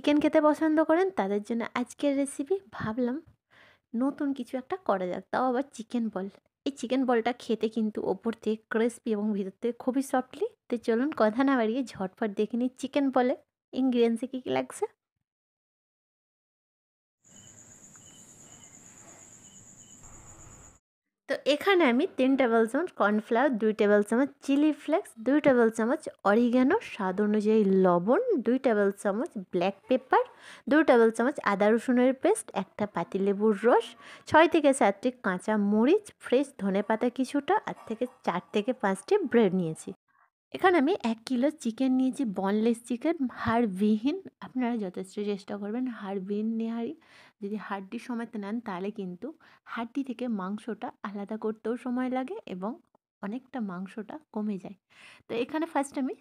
Chicken খেতে পছন্দ করেন তাদের জন্য আজকের রেসিপি ভাবলাম নতুন কিছু একটা করা যাক, তাও আবার চিকেন বল। এই চিকেন বলটা খেতে কিন্তু ওপর থেকে ক্রিস্পি এবং ভিতর থেকে খুবই সফটলি। তো চলুন কথা না বাড়িয়ে ঝটপট দেখে নিই চিকেন বলে ইনগ্রিডিয়েন্টসে কী কী লাগছে। তো এখানে আমি 3 টেবিল চামচ কর্নফ্লাওয়ার, 2 টেবিল চামচ চিলি ফ্লেক্স, 2 টেবিল চামচ অরিগ্যানো, স্বাদ অনুযায়ী লবণ, 2 টেবিল চামচ ব্ল্যাক পেপার, 2 টেবিল চামচ আদা রসুনের পেস্ট, একটা পাতিলেবুর রস, 6 থেকে 7টি কাঁচা মরিচ, ফ্রেশ ধনেপাতা কিছুটা, আর থেকে 4 থেকে 5টি ব্রেড নিয়েছি। এখানে আমি 1 কিলো চিকেন নিয়েছি, বনলেস চিকেন, হাড়বিহীন। আপনারা যথেষ্ট চেষ্টা করবেন হাড়বিহীন নেহারি। যদি হাড্ডি সমেত নেন তাহলে কিন্তু হাড্ডি থেকে মাংসটা আলাদা করতেও সময় লাগে এবং অনেকটা মাংসটা কমে যায়। তো এখানে ফার্স্ট আমি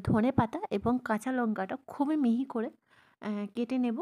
ধনে পাতা এবং কাঁচা লঙ্কাটা খুবই মিহি করে কেটে নেব।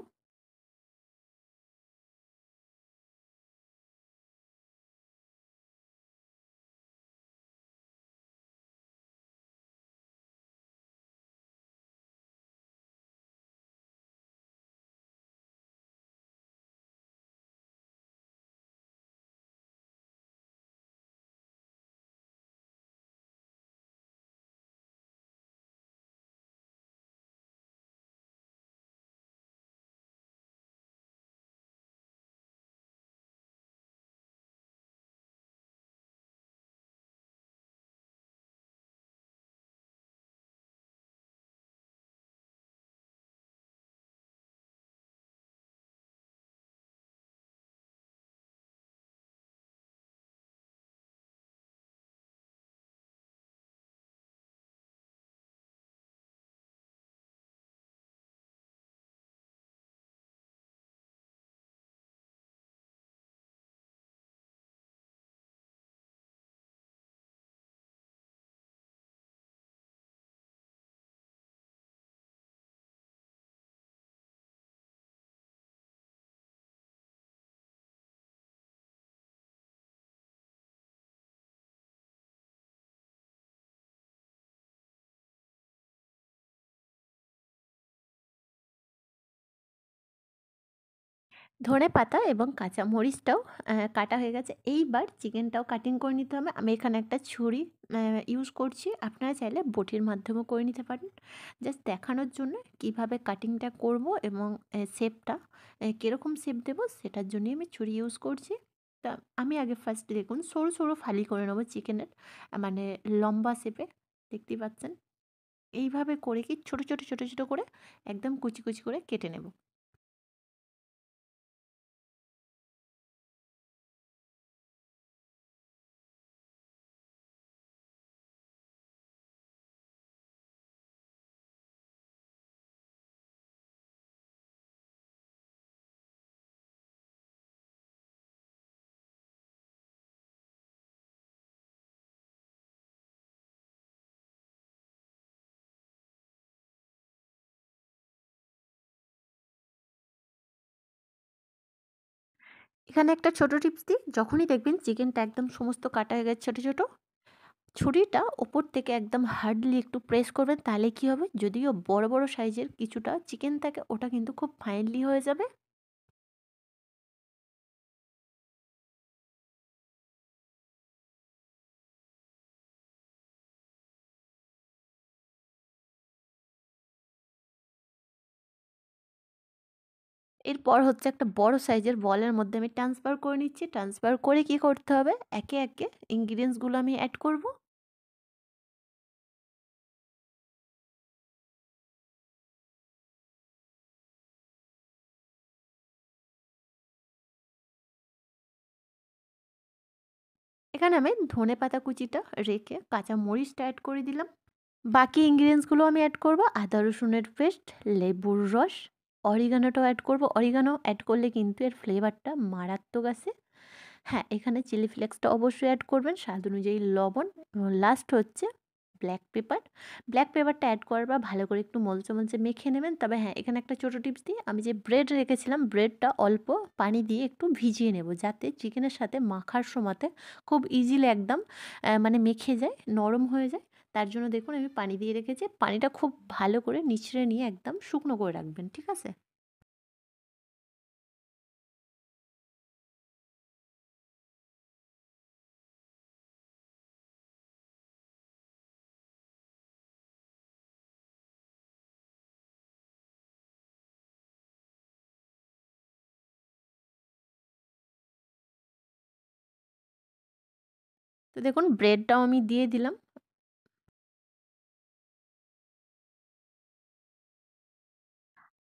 ধনে পাতা এবং কাঁচা মরিচটাও কাটা হয়ে গেছে। এইবার চিকেনটাও কাটিং করে নিতে হবে। আমি এখানে একটা ছুরি ইউজ করছি, আপনারা চাইলে বটির মাধ্যমেও করে নিতে পারেন। জাস্ট দেখানোর জন্য কিভাবে কাটিংটা করব এবং শেপটা কীরকম শেপ দেবো সেটার জন্যই আমি ছুরি ইউজ করছি। তা আমি আগে ফার্স্ট দেখুন সরু সরু ফালি করে নেবো চিকেনের, মানে লম্বা শেপে, দেখতেই পাচ্ছেন। এইভাবে করে কি ছোটো ছোটো ছোটো ছোটো করে একদম কুচি কুচি করে কেটে নেব। এখানে একটা ছোটো টিপস দিই, যখনই দেখবেন চিকেনটা একদম সমস্ত কাটা হয়ে গেছে ছোটো ছোটো, ছুরিটা ওপর থেকে একদম হার্ডলি একটু প্রেস করবেন, তাহলে কি হবে, যদিও বড় বড় সাইজের কিছুটা চিকেন থাকে ওটা কিন্তু খুব ফাইনলি হয়ে যাবে। এরপর হচ্ছে একটা বড় সাইজের বলের মধ্যে আমি ট্রান্সফার করে নিচ্ছি। ট্রান্সফার করে কি করতে হবে, একে একে ইনগ্রিডিয়েন্টসগুলো আমি অ্যাড করব। এখানে আমি ধনে পাতা কুচিটা রেখে কাঁচা মরিচটা অ্যাড করে দিলাম। বাকি ইনগ্রিডিয়েন্টসগুলো আমি অ্যাড করব, আদা রসুনের পেস্ট, লেবুর রস, অরিগানোটাও অ্যাড করব। অরিগানো অ্যাড করলে কিন্তু এর ফ্লেভারটা মারাত্মক আসে। হ্যাঁ, এখানে চিলি ফ্লেক্সটা অবশ্যই অ্যাড করবেন, স্বাদ অনুযায়ী লবণ, এবং লাস্ট হচ্ছে ব্ল্যাক পেপার। ব্ল্যাক পেপারটা অ্যাড করার পর ভালো করে একটু মলচে মলচে মেখে নেবেন। তবে হ্যাঁ, এখানে একটা ছোটো টিপস দিই, আমি যে ব্রেড রেখেছিলাম ব্রেডটা অল্প পানি দিয়ে একটু ভিজিয়ে নেব, যাতে চিকেনের সাথে মাখার সময়তে খুব ইজিলি একদম মানে মেখে যায়, নরম হয়ে যায়। তার জন্য দেখুন আমি পানি দিয়ে রেখেছি। পানিটা খুব ভালো করে নিচড়ে নিয়ে একদম শুকনো করে রাখবেন, ঠিক আছে? তো দেখুন ব্রেডটাও আমি দিয়ে দিলাম।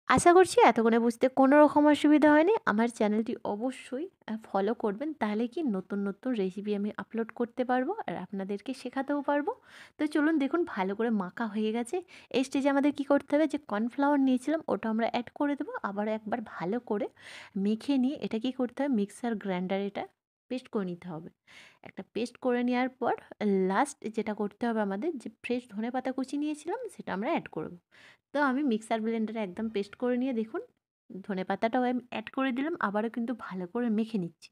আশা করছি এতক্ষণে বুঝতে কোনো রকম অসুবিধা হয়নি। আমার চ্যানেলটি অবশ্যই ফলো করবেন। তাহলে কি নতুন, নতুন রেসিপি আমি আপলোড করতে পারবো আর আপনাদেরকে শেখাতেও পারবো। তো চলুন দেখুন ভালো করে মাখা হয়ে গেছে। এই স্টেজে আমাদের কি করতে হবে, যে কর্নফ্লাওয়ার নিয়েছিলাম ওটা আমরা অ্যাড করে দেবো। আবারও একবার ভালো করে মেখে নিয়ে এটা কি করতে হবে, মিক্সার গ্রাইন্ডারে এটা পেস্ট করে নিতে হবে। একটা পেস্ট করে নেওয়ার পর লাস্ট যেটা করতে হবে আমাদের, যে ফ্রেশ ধনেপাতা কুচি নিয়েছিলাম সেটা আমরা অ্যাড করব। তো আমি মিক্সার ব্লেন্ডারে একদম পেস্ট করে নিয়ে দেখুন ধনেপাতাটাও আমি অ্যাড করে দিলাম, আবারও কিন্তু ভালো করে মেখে নিচ্ছি।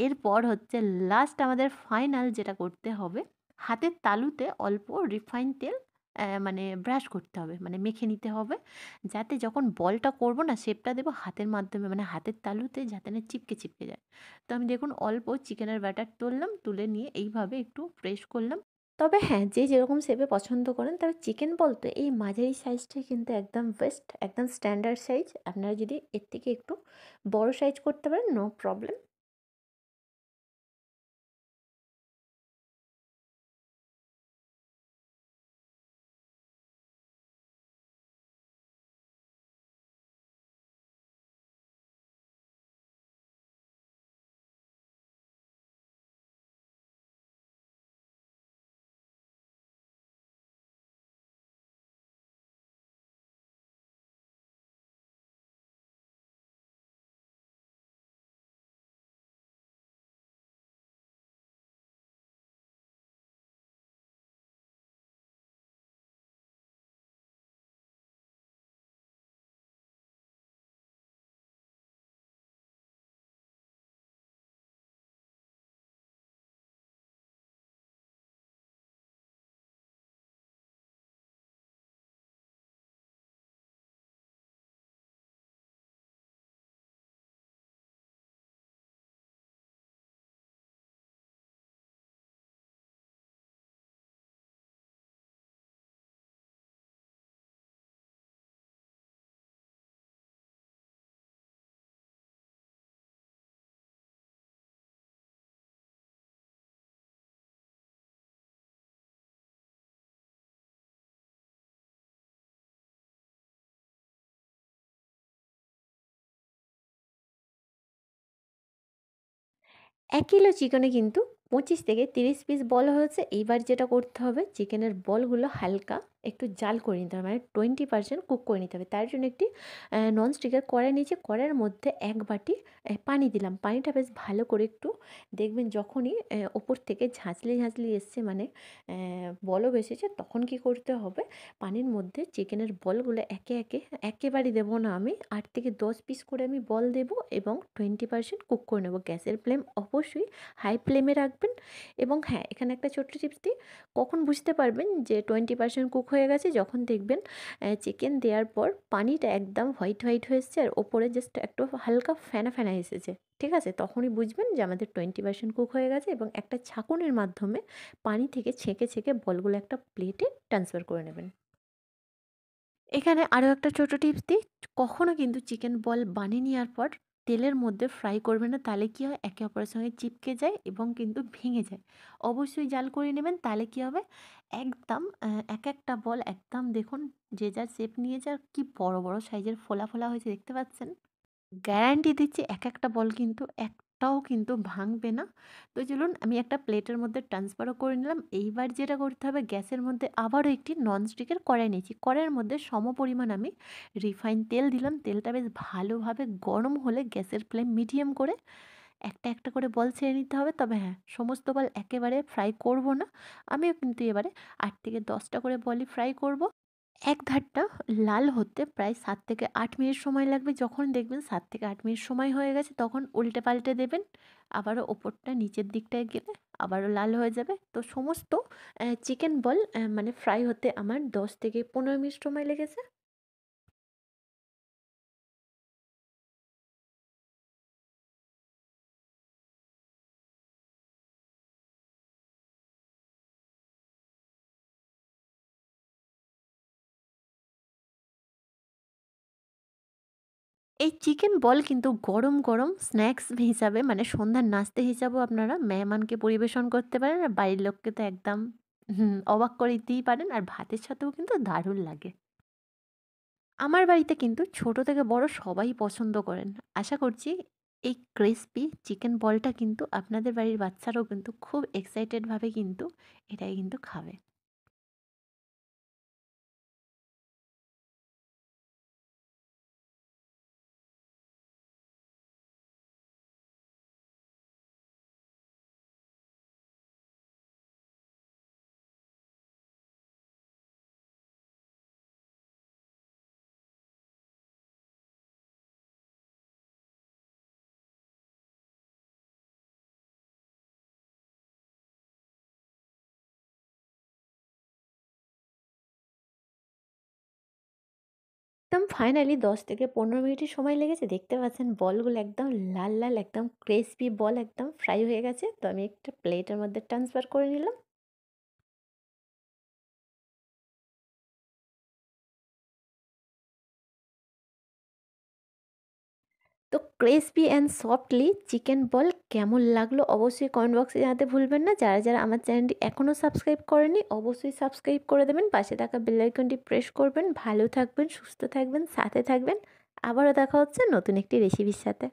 এরপর হচ্ছে লাস্ট আমাদের ফাইনাল যেটা করতে হবে, হাতের তালুতে অল্প রিফাইন তেল মানে ব্রাশ করতে হবে, মানে মেখে নিতে হবে, যাতে যখন বলটা করব না শেপটা দেবো হাতের মাধ্যমে, মানে হাতের তালুতে যাতে না চিপকে চিপকে যায়। তো আমি দেখুন অল্প চিকেনের ব্যাটার তুললাম, তুলে নিয়ে এইভাবে একটু প্রেস করলাম। তবে হ্যাঁ, যে যেরকম শেপে পছন্দ করেন, তবে চিকেন বল তো এই মাঝারি সাইজটাই কিন্তু একদম বেস্ট, একদম স্ট্যান্ডার্ড সাইজ। আপনারা যদি এর থেকে একটু বড় সাইজ করতে পারেন, নো প্রবলেম। এক কিলো চিকেনে কিন্তু 25 থেকে 30 পিস বল হয়েছে। এইবার যেটা করতে হবে, চিকেনের বলগুলো হালকা একটু জাল করে নিতে হবে, মানে 20% কুক করে নিতে হবে। তার জন্য একটি ননস্টিকের কড়াই নিয়েছি, কড়াইয়ের মধ্যে 1 বাটি পানি দিলাম। পানিটা বেশ ভালো করে একটু দেখবেন যখনই ওপর থেকে ঝাঁঝলি ঝাঁঝলি এসছে, মানে বলও এসেছে, তখন কি করতে হবে, পানির মধ্যে চিকেনের বলগুলো একে একে, একেবারেই দেবো না আমি, 8 থেকে 10 পিস করে আমি বল দেবো এবং 20% কুক করে নেবো। গ্যাসের ফ্লেম অবশ্যই হাই ফ্লেমে রাখবেন। এবং হ্যাঁ, এখানে একটা ছোট্ট টিপস দিই, কখন বুঝতে পারবেন যে 20% কুক হয়ে গেছে, যখন দেখবেন চিকেন দেওয়ার পর পানিটা একদম হোয়াইট হোয়াইট হয়ে এসছে আর ওপরে জাস্ট একটু হালকা ফেনা ফেনা এসেছে, ঠিক আছে? তখনই বুঝবেন যে আমাদের 20% কুক হয়ে গেছে। এবং একটা ছাঁকুনির মাধ্যমে পানি থেকে ছেঁকে ছেঁকে বলগুলো একটা প্লেটে ট্রান্সফার করে নেবেন। এখানে আরও একটা ছোটো টিপস দিই, কখনো কিন্তু চিকেন বল বানিয়ে নেওয়ার পর তেলের মধ্যে ফ্রাই করবেন না, তাহলে কী হয়, একে অপরের সঙ্গে চিপকে যায় এবং কিন্তু ভেঙে যায়। অবশ্যই জাল করে নেবেন, তাহলে কী হবে, একদম এক একটা বল একদম দেখুন যে যার শেপ নিয়েছে, আর কি বড় বড় সাইজের ফোলা ফোলা হয়েছে দেখতে পাচ্ছেন। গ্যারান্টি দিচ্ছি এক একটা বল কিন্তু একটাও কিন্তু ভাঙবে না। তো চলুন আমি একটা প্লেটের মধ্যে ট্রান্সফারও করে নিলাম। এইবার যেটা করতে হবে, গ্যাসের মধ্যে আবারও একটি ননস্টিকের কড়াই নিয়েছি। কড়াইয়ের মধ্যে সমপরিমাণ আমি রিফাইন তেল দিলাম। তেলটা বেশ ভালোভাবে গরম হলে গ্যাসের ফ্লেম মিডিয়াম করে একটা একটা করে বল ছেড়ে নিতে হবে। তবে হ্যাঁ, সমস্ত বল একেবারে ফ্রাই করব না। আমিও কিন্তু এবারে 8 থেকে 10টা করে বলই ফ্রাই করব। এক ধারটা লাল হতে প্রায় 7 থেকে 8 মিনিট সময় লাগবে। যখন দেখবেন 7 থেকে 8 মিনিট সময় হয়ে গেছে তখন উল্টে পাল্টে দেবেন। আবারও ওপরটা নিচের দিকটায় গেলে আবারও লাল হয়ে যাবে। তো সমস্ত চিকেন বল মানে ফ্রাই হতে আমার 10 থেকে 15 মিনিট সময় লেগেছে। এই চিকেন বল কিন্তু গরম, গরম স্ন্যাক্স হিসাবে মানে সন্ধ্যার নাস্তা হিসাবেও আপনারা মেহমানকে পরিবেশন করতে পারেন। আর বাড়ির লোককে তো একদম অবাক করে দিতেই পারেন। আর ভাতের সাথেও কিন্তু দারুণ লাগে। আমার বাড়িতে কিন্তু ছোট থেকে বড় সবাই পছন্দ করেন। আশা করছি এই ক্রিসপি চিকেন বলটা কিন্তু আপনাদের বাড়ির বাচ্চারাও কিন্তু খুব এক্সাইটেড ভাবে কিন্তু এটাই কিন্তু খাবে। একদম ফাইনালি 10 থেকে 15 মিনিটের সময় লেগেছে। দেখতে পাচ্ছেন বলগুলো একদম লাল, লাল একদম ক্রিসপি বল একদম ফ্রাই হয়ে গেছে। তো আমি একটা প্লেটের মধ্যে ট্রান্সফার করে নিলাম। তো ক্রিসপি অ্যান্ড সফটলি চিকেন বল কেমন লাগলো অবশ্যই কমেন্ট বক্সে জানাতে ভুলবেন না। যারা যারা আমার চ্যানেলটি এখনও সাবস্ক্রাইব করেনি অবশ্যই সাবস্ক্রাইব করে দেবেন। পাশে থাকা বেল আইকনটি প্রেস করবেন। ভালো থাকবেন, সুস্থ থাকবেন, সাথে থাকবেন। আবারও দেখা হচ্ছে নতুন একটি রেসিপির সাথে।